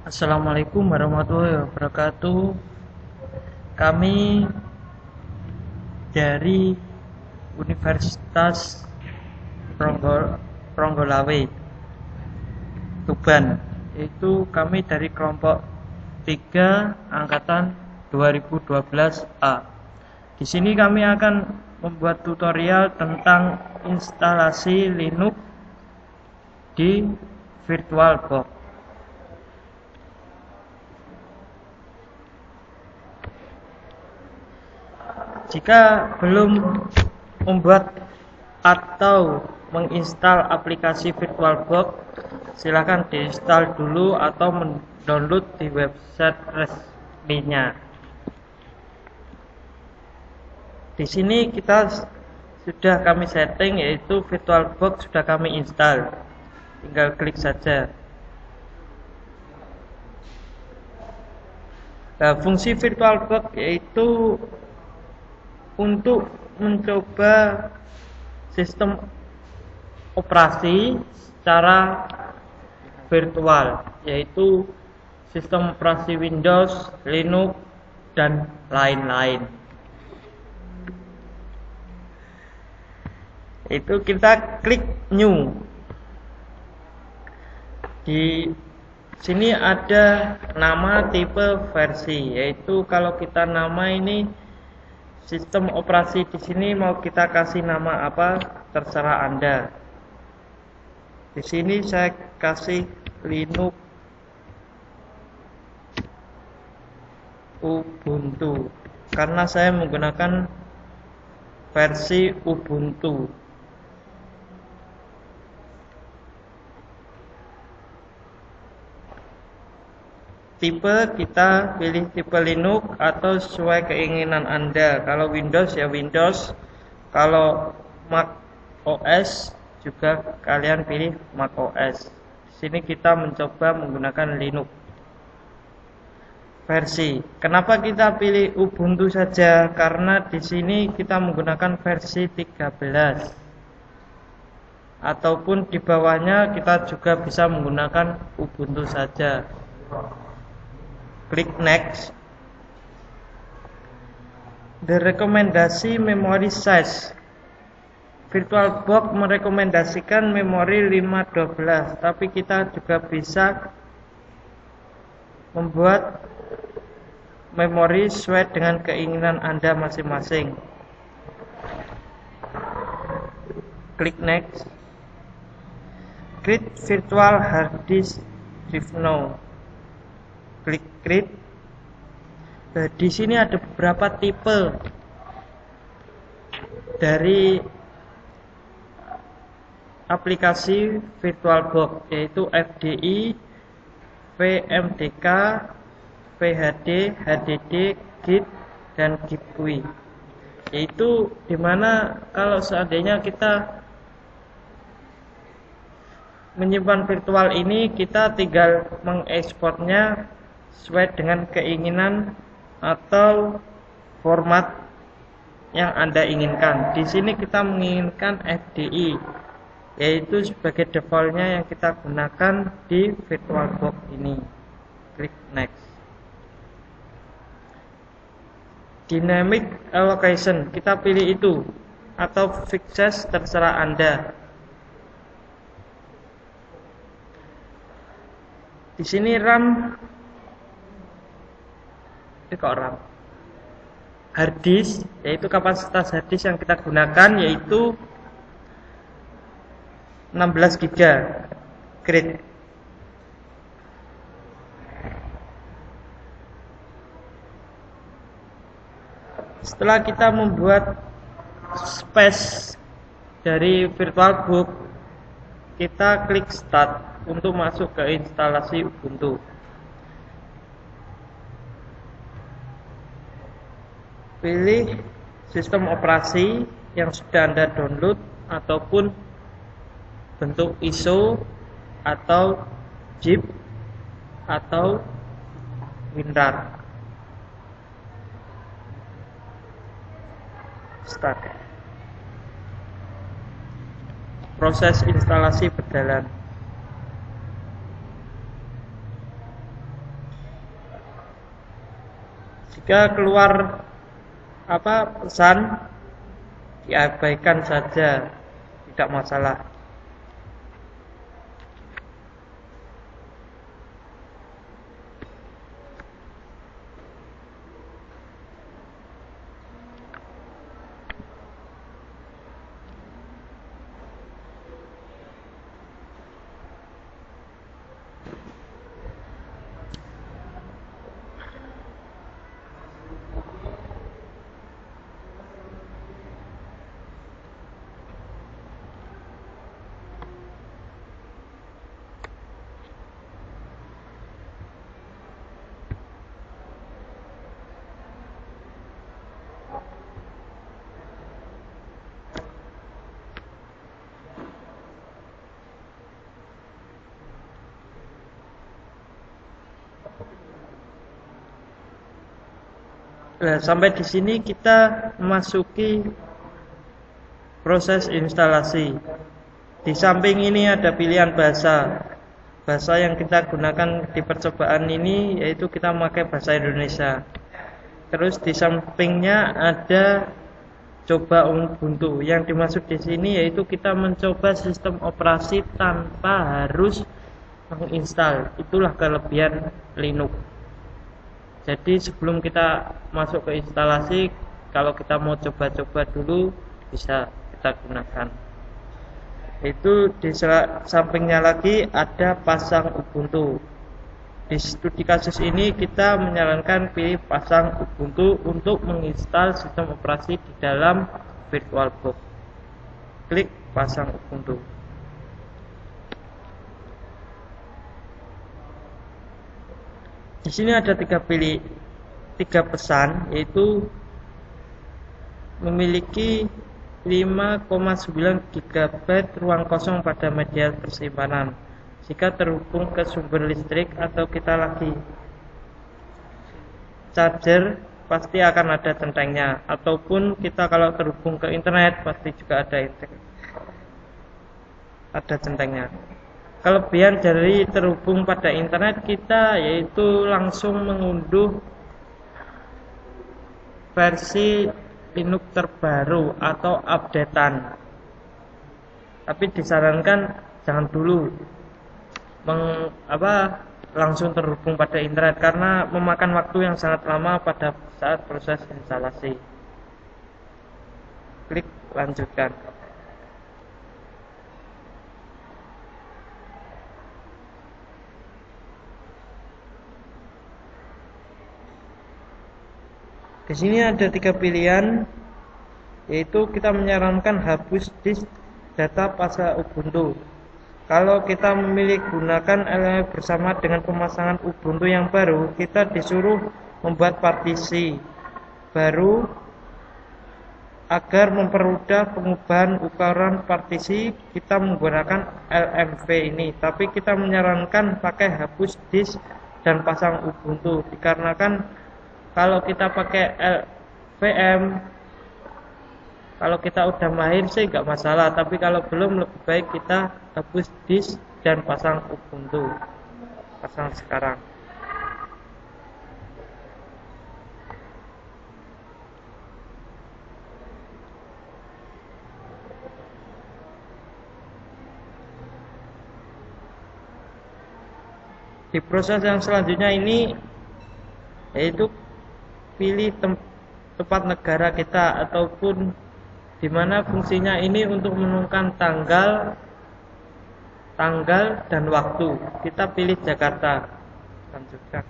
Assalamualaikum warahmatullahi wabarakatuh. Kami dari Universitas Pronggolawe, Tuban. Itu kami dari kelompok 3 angkatan 2012A. Di sini kami akan membuat tutorial tentang instalasi Linux di VirtualBox. Jika belum membuat atau menginstal aplikasi VirtualBox, silakan diinstal dulu atau mendownload di website resminya. Di sini sudah kami setting, yaitu VirtualBox sudah kami install. Tinggal klik saja. Nah, fungsi VirtualBox yaitu untuk mencoba sistem operasi secara virtual, yaitu sistem operasi Windows, Linux, dan lain-lain. Itu kita klik New. Di sini ada nama, tipe, versi, yaitu kalau kita nama ini sistem operasi di sini mau kita kasih nama apa, terserah Anda. Di sini saya kasih Linux Ubuntu karena saya menggunakan versi Ubuntu. Tipe kita pilih tipe Linux atau sesuai keinginan Anda. Kalau Windows ya Windows, kalau Mac OS juga kalian pilih Mac OS. Di sini kita mencoba menggunakan Linux. Versi. Kenapa kita pilih Ubuntu saja? Karena di sini kita menggunakan versi 13. Ataupun di bawahnya kita juga bisa menggunakan Ubuntu saja. Klik next. The rekomendasi memory size. VirtualBox merekomendasikan memori 512, tapi kita juga bisa membuat memori sesuai dengan keinginan Anda masing-masing. Klik next. Create virtual hard disk drive now. Klik create. Di sini ada beberapa tipe dari aplikasi VirtualBox, yaitu FDI, VMDK, VHD, HDD, Git, dan GitGUI. Yaitu dimana kalau seandainya kita menyimpan virtual ini, kita tinggal mengekspornya sesuai dengan keinginan atau format yang Anda inginkan. Di sini kita menginginkan FDI, yaitu sebagai defaultnya yang kita gunakan di VirtualBox ini. Klik next. Dynamic allocation, kita pilih itu, atau fixes, terserah Anda. Di sini RAM, hard disk, yaitu kapasitas hard disk yang kita gunakan yaitu 16 GB. Create. Setelah kita membuat space dari VirtualBox, kita klik start untuk masuk ke instalasi Ubuntu. Pilih sistem operasi yang sudah Anda download ataupun bentuk ISO atau zip atau WinRAR. Start. Proses instalasi berjalan. Jika keluar pesan, diabaikan saja, tidak masalah. Nah, sampai di sini kita memasuki proses instalasi. Di samping ini ada pilihan bahasa. Bahasa yang kita gunakan di percobaan ini yaitu kita memakai bahasa Indonesia. Terus di sampingnya ada coba Ubuntu. Yang dimaksud di sini yaitu kita mencoba sistem operasi tanpa harus menginstal. Itulah kelebihan Linux. Jadi sebelum kita masuk ke instalasi, kalau kita mau coba-coba dulu bisa kita gunakan. Itu di sampingnya lagi ada pasang Ubuntu. Di studi kasus ini kita menyarankan pilih pasang Ubuntu untuk menginstal sistem operasi di dalam VirtualBox. Klik pasang Ubuntu. Di sini ada tiga pesan, yaitu memiliki 5,9 GB ruang kosong pada media persimpanan. Jika terhubung ke sumber listrik atau kita lagi charger, pasti akan ada centengnya. Ataupun kita kalau terhubung ke internet, pasti juga ada centengnya. Kelebihan dari terhubung pada internet kita yaitu langsung mengunduh versi Linux terbaru atau updatean. Tapi disarankan jangan dulu langsung terhubung pada internet karena memakan waktu yang sangat lama pada saat proses instalasi. Klik lanjutkan. Di sini ada 3 pilihan, yaitu kita menyarankan hapus disk data pasca Ubuntu. Kalau kita memilih gunakan LM bersama dengan pemasangan Ubuntu yang baru, kita disuruh membuat partisi baru agar mempermudah pengubahan ukuran partisi. Kita menggunakan LMV ini, tapi kita menyarankan pakai hapus disk dan pasang Ubuntu dikarenakan kalau kita pakai LVM, kalau kita udah mahir sih nggak masalah, tapi kalau belum lebih baik kita hapus disk dan pasang Ubuntu, pasang sekarang. Di proses yang selanjutnya ini yaitu pilih tempat negara kita ataupun di mana fungsinya ini untuk menentukan tanggal dan waktu. Kita pilih Jakarta. Lanjutkan.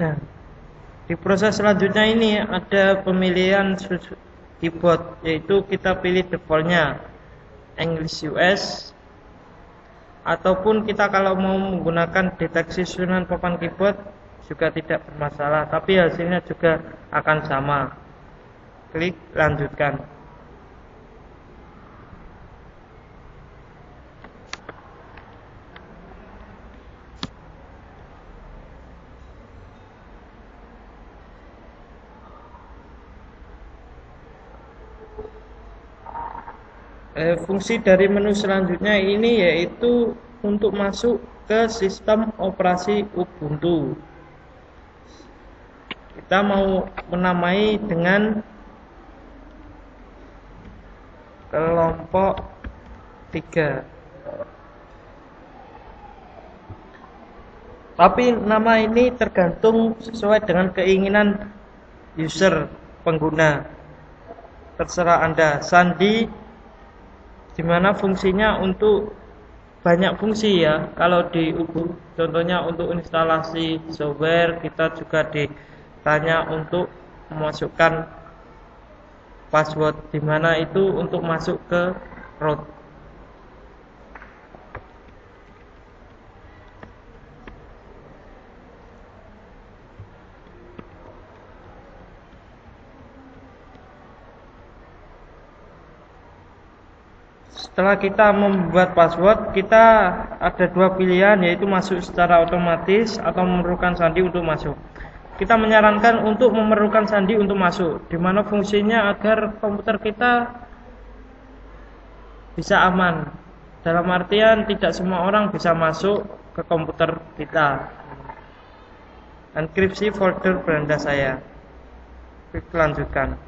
Nah, di proses selanjutnya ini ada pemilihan keyboard, yaitu kita pilih defaultnya English US, ataupun kita kalau mau menggunakan deteksi susunan papan keyboard juga tidak bermasalah, tapi hasilnya juga akan sama. Klik lanjutkan. Fungsi dari menu selanjutnya ini yaitu untuk masuk ke sistem operasi Ubuntu. Kita mau menamai dengan kelompok 3. Tapi nama ini tergantung sesuai dengan keinginan user, pengguna. Terserah Anda. Sandi dimana fungsinya untuk banyak fungsi ya. Kalau di Ubuntu contohnya untuk instalasi software, kita juga ditanya untuk memasukkan password, dimana itu untuk masuk ke root. Setelah kita membuat password, kita ada dua pilihan, yaitu masuk secara otomatis atau memerlukan sandi untuk masuk. Kita menyarankan untuk memerlukan sandi untuk masuk, di mana fungsinya agar komputer kita bisa aman. Dalam artian tidak semua orang bisa masuk ke komputer kita. Enkripsi folder beranda saya. Klik lanjutkan.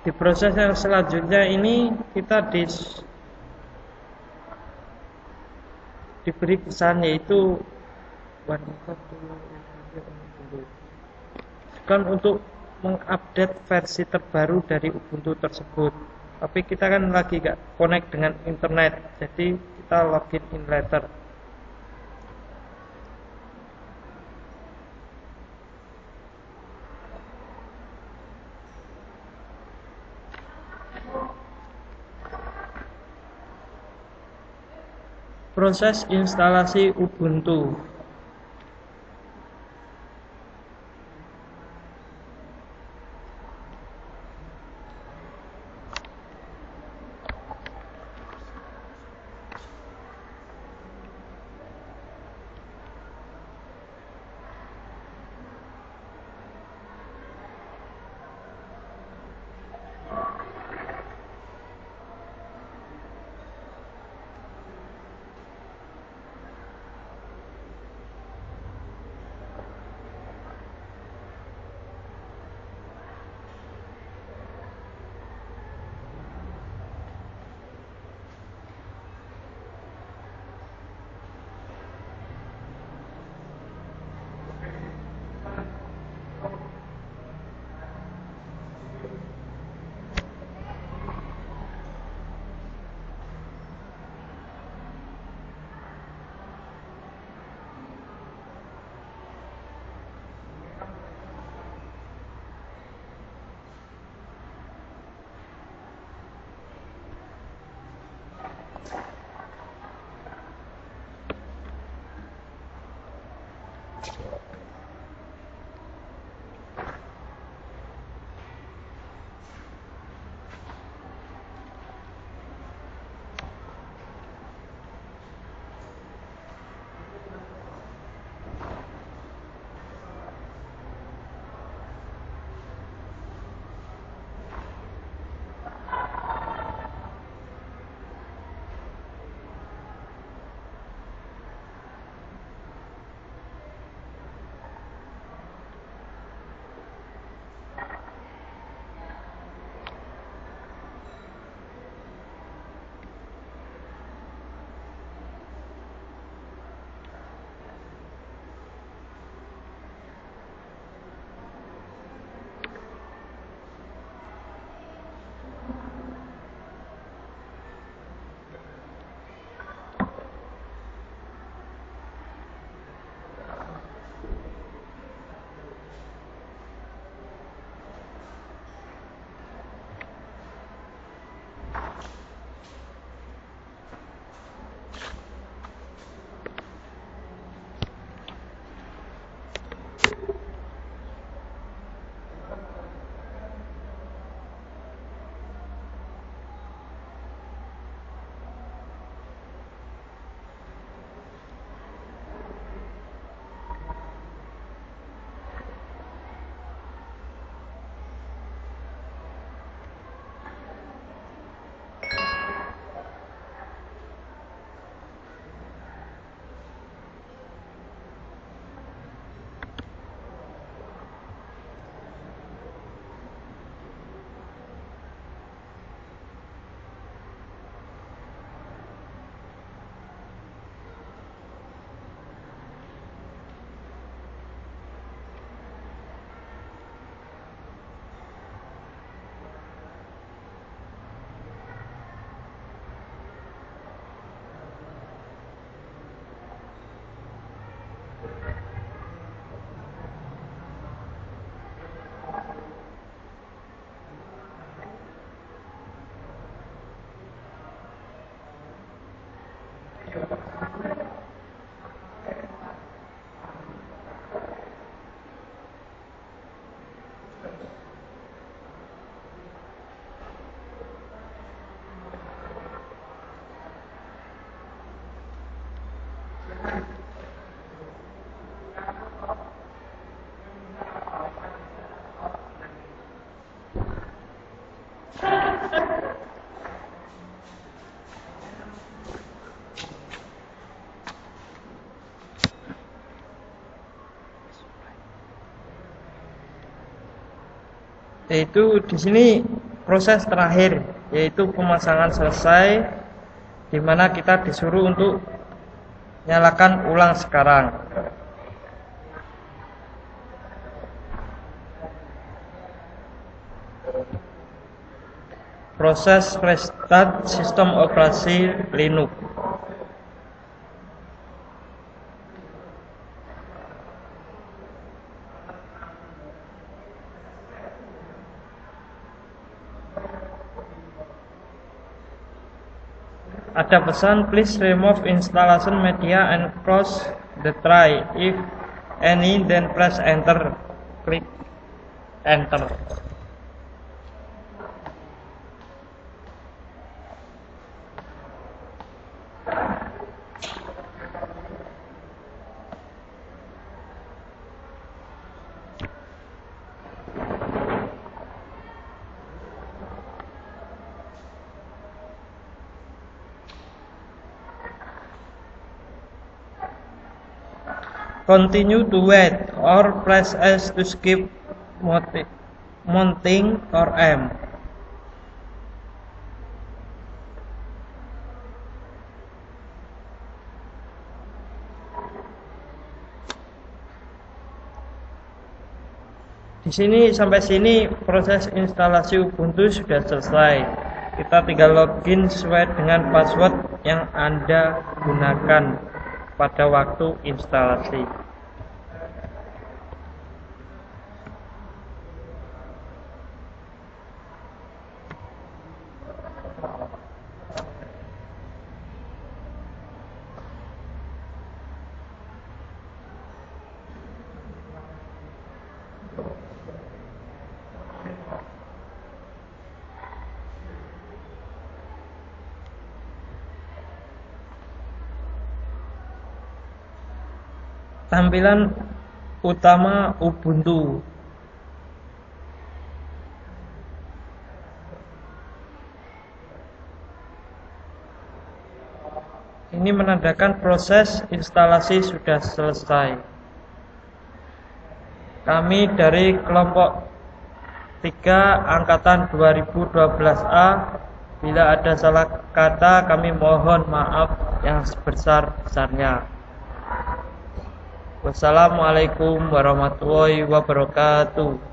Di proses yang selanjutnya ini kita diberi pesan, yaitu kan untuk mengupdate versi terbaru dari Ubuntu tersebut. Tapi kita kan lagi gak connect dengan internet, jadi kita login in later. Proses instalasi Ubuntu. Yaitu di sini proses terakhir, yaitu pemasangan selesai, di mana kita disuruh untuk nyalakan ulang sekarang. Proses restart sistem operasi Linux. Ada pesan, please remove installation media and close the tray. If any, then press enter. Klik enter. Continue to wait or press S to skip mounting or M. Di sini sampai sini proses instalasi Ubuntu sudah selesai. Kita tinggal login sesuai dengan password yang Anda gunakan pada waktu instalasi. Tampilan utama Ubuntu. Ini menandakan proses instalasi sudah selesai. Kami dari kelompok 3 angkatan 2012A. Bila ada salah kata, kami mohon maaf yang sebesar-besarnya. Wassalamualaikum warahmatullahi wabarakatuh.